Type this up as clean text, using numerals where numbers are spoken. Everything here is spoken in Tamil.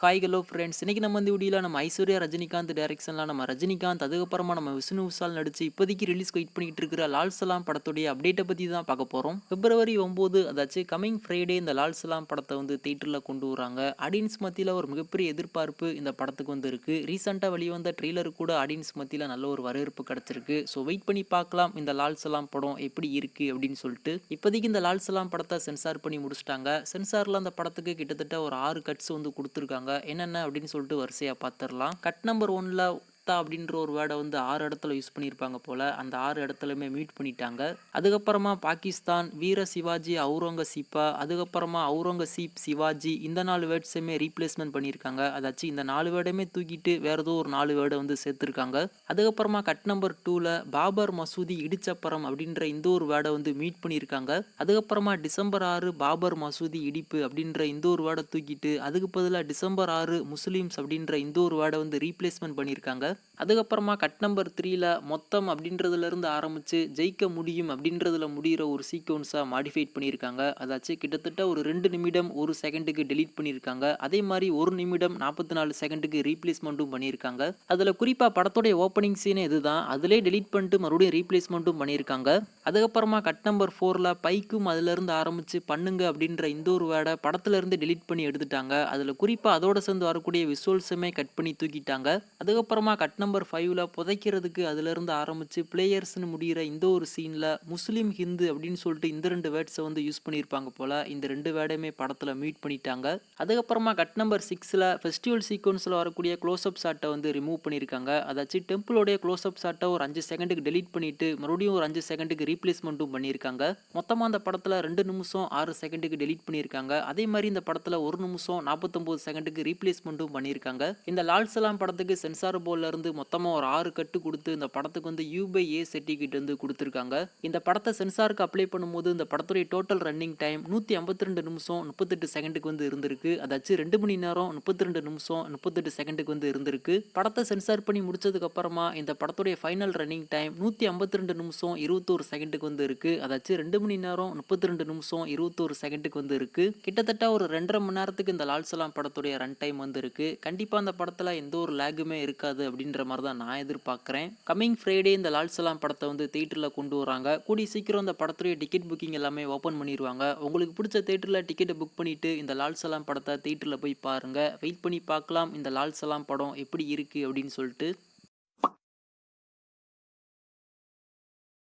Hi hello friends. இன்னைக்கு நம்ம இந்த வீடியோவில் நம்ம ஐஸ்வர்யா ரஜினிகாந்த் டைரக்ஷனில் நம்ம ரஜினிகாந்த் அதுக்கப்புறமா நம்ம விஷ்ணு விஷால் நடிச்சு இப்போதைக்கு ரிலீஸ் வெயிட் பண்ணிட்டு இருக்கிற லால் சலாம் படத்துடைய அப்டேட்டை பற்றி தான் பார்க்க போகிறோம். பிப்ரவரி 9 அதாச்சும் கமிங் ஃப்ரைடே இந்த லால் சலாம் படத்தை வந்து தேட்டரில் கொண்டு வராங்க. ஆடியன்ஸ் மத்தியில் ஒரு மிகப்பெரிய எதிர்பார்ப்பு இந்த படத்துக்கு வந்து இருக்கு. ரீசெண்டாக வெளிவந்த ட்ரெய்லர் கூட ஆடியன்ஸ் மத்தியில் நல்ல ஒரு வரவேற்பு கிடைச்சிருக்கு. ஸோ வெயிட் பண்ணி பார்க்கலாம் இந்த லால் சலாம் படம் எப்படி இருக்கு அப்படின்னு சொல்லிட்டு. இப்போதைக்கு இந்த லால் சலாம் படத்தை சென்சார் பண்ணி முடிச்சிட்டாங்க. சென்சாரில் அந்த படத்துக்கு கிட்டத்தட்ட ஒரு 6 கட்ஸ் வந்து கொடுத்துருக்காங்க. என்னென்ன அப்படின்னு சொல்லிட்டு வரிசையா பார்த்துடலாம். கட் நம்பர் 1ல அப்படின்ற ஒரு வேர்டை வந்து 6 இடத்துல யூஸ் பண்ணியிருப்பாங்க போல. அந்த 6 இடத்துலையுமே மீட் பண்ணிட்டாங்க. அதுக்கப்புறமா பாகிஸ்தான், வீர சிவாஜி அவுரங்கசீப்பா, அதுக்கப்புறமா அவுரங்கசீப் சிவாஜி, இந்த 4 வேர்ட்ஸுமே ரீப்ளேஸ்மெண்ட் பண்ணியிருக்காங்க. அதாச்சும் இந்த 4 வேர்டையுமே தூக்கிட்டு வேற ஏதோ ஒரு 4 வேர்டை வந்து சேர்த்துருக்காங்க. அதுக்கப்புறமா கட் நம்பர் 2ல பாபர் மசூதி இடிச்சப்பறம் அப்படின்ற இந்த ஒரு வேர்டை வந்து மீட் பண்ணியிருக்காங்க. அதுக்கப்புறமா டிசம்பர் 6 பாபர் மசூதி இடிப்பு அப்படின்ற இந்த ஒரு வேர்டை தூக்கிட்டு அதுக்கு பதிலாக டிசம்பர் 6 முஸ்லிம்ஸ் அப்படின்ற இந்த ஒரு வேர்டை வந்து ரீப்ளேஸ்மெண்ட் பண்ணியிருக்காங்க. அதுக்கப்புறமா கட் நம்பர் 3ல மொத்தம் அப்படின்றதுல இருந்து ஆரம்பிச்சு ஜெயிக்க முடியும் அப்படின்றதுல முடிகிற ஒரு சீக்வன்ஸாக மாடிஃபைட் பண்ணியிருக்காங்க. அதாச்சும் கிட்டத்தட்ட ஒரு 2 நிமிடம் 1 செகண்டுக்கு டெலீட் பண்ணியிருக்காங்க. அதே மாதிரி 1 நிமிடம் 44 செகண்டுக்கு ரீப்ளேஸ்மெண்ட்டும் பண்ணியிருக்காங்க. அதில் குறிப்பாக படத்துடைய ஓப்பனிங் சீனே இதுதான். அதிலே டெலீட் பண்ணிட்டு மறுபடியும் ரீப்ளேஸ்மெண்ட்டும் பண்ணியிருக்காங்க. அதுக்கப்புறமா கட் நம்பர் 4ல பைக்கும் அதிலிருந்து ஆரம்பிச்சு பண்ணுங்க அப்படின்ற இந்த ஒரு வேர்டை படத்துல இருந்து டெலீட் பண்ணி எடுத்துட்டாங்க. அதில் குறிப்பாக அதோட சேர்ந்து வரக்கூடிய விசுவல்ஸுமே கட் பண்ணி தூக்கிட்டாங்க. அதுக்கப்புறமா கட் நம்பர் 5ல புதைக்கிறதுக்கு அதிலிருந்து ஆரம்பிச்சு பிளேயர்ஸ்னு முடிகிற இந்த ஒரு சீனில் முஸ்லீம் ஹிந்து அப்படின்னு சொல்லிட்டு இந்த 2 வேர்ட்ஸை வந்து யூஸ் பண்ணியிருப்பாங்க போல. இந்த 2 வேர்டையுமே படத்தில் மீட் பண்ணிட்டாங்க. அதுக்கப்புறமா கட் நம்பர் 6ல ஃபெஸ்டிவல் சீக்வன்ஸில் வரக்கூடிய க்ளோஸ்அப் ஷாட்டை வந்து ரிமூவ் பண்ணியிருக்காங்க. அதாச்சும் டெம்பிளோடைய க்ளோஸ்அப் ஷாட்டை ஒரு 5 செகண்டுக்கு டெலீட் பண்ணிட்டு மறுபடியும் ஒரு 5 செகண்டுக்கு ரீப்ளேஸ்மெண்ட்டும் பண்ணியிருக்காங்க. மொத்தமாக அந்த படத்தில் 2 நிமிஷம் 6 செகண்டுக்கு டெலீட் பண்ணியிருக்காங்க. அதே மாதிரி இந்த படத்தில் 1 நிமிஷம் 49 செகண்டுக்கு ரீப்ளேஸ்மெண்ட்டும் பண்ணியிருக்காங்க. இந்த லால் சலாம் படத்துக்கு சென்சார் போர்டில் இருந்து மொத்தமாக ஒரு 6 கட்டு கொடுத்து இந்த படத்துக்கு வந்து U/A சர்டிஃபிகேட் வந்து கொடுத்துருக்காங்க. இந்த படத்தை சென்சாருக்கு அப்ளை பண்ணும்போது இந்த படத்துடைய டோட்டல் ரன்னிங் டைம் 152 நிமிஷம் 38 செகண்டுக்கு வந்து இருந்திருக்கு. அதாச்சும் 2 மணி நேரம் 32 நிமிஷம் 38 செகண்டுக்கு வந்து இருந்திருக்கு. படத்தை சென்சார் பண்ணி முடிச்சதுக்கு அப்புறமா இந்த படத்துடைய ஃபைனல் ரன்னிங் டைம் 152 நிமிஷம் 21 செகண்டுக்கு வந்து இருக்கு. அதாச்சும் 2 மணி நேரம் 32 நிமிஷம் 21 செகண்டுக்கு வந்து இருக்கு. கிட்டத்தட்ட ஒரு 2.5 மணி நேரத்துக்கு இந்த லால் சலாம் படத்துடைய ரன் டைம் வந்து இருக்கு. கண்டிப்பா அந்த படத்துல எந்த ஒரு லேகுமே இருக்காது அப்படின்ற மாதிரி தான் நான் எதிர்பார்க்கிறேன். கமிங் ஃப்ரைடே இந்த லால் சலாம் படத்தை வந்து தியேட்டரில் கொண்டு வராங்க. கூடிய சீக்கிரம் இந்த படத்துடைய டிக்கெட் புக்கிங் எல்லாமே ஓப்பன் பண்ணிடுவாங்க. உங்களுக்கு பிடிச்ச தியேட்டரில் டிக்கெட்டை புக் பண்ணிட்டு இந்த லால் சலாம் படத்தை தியேட்டரில் போய் பாருங்க. வெயிட் பண்ணி பார்க்கலாம் இந்த லால் சலாம் படம் எப்படி இருக்கு அப்படின்னு சொல்லிட்டு.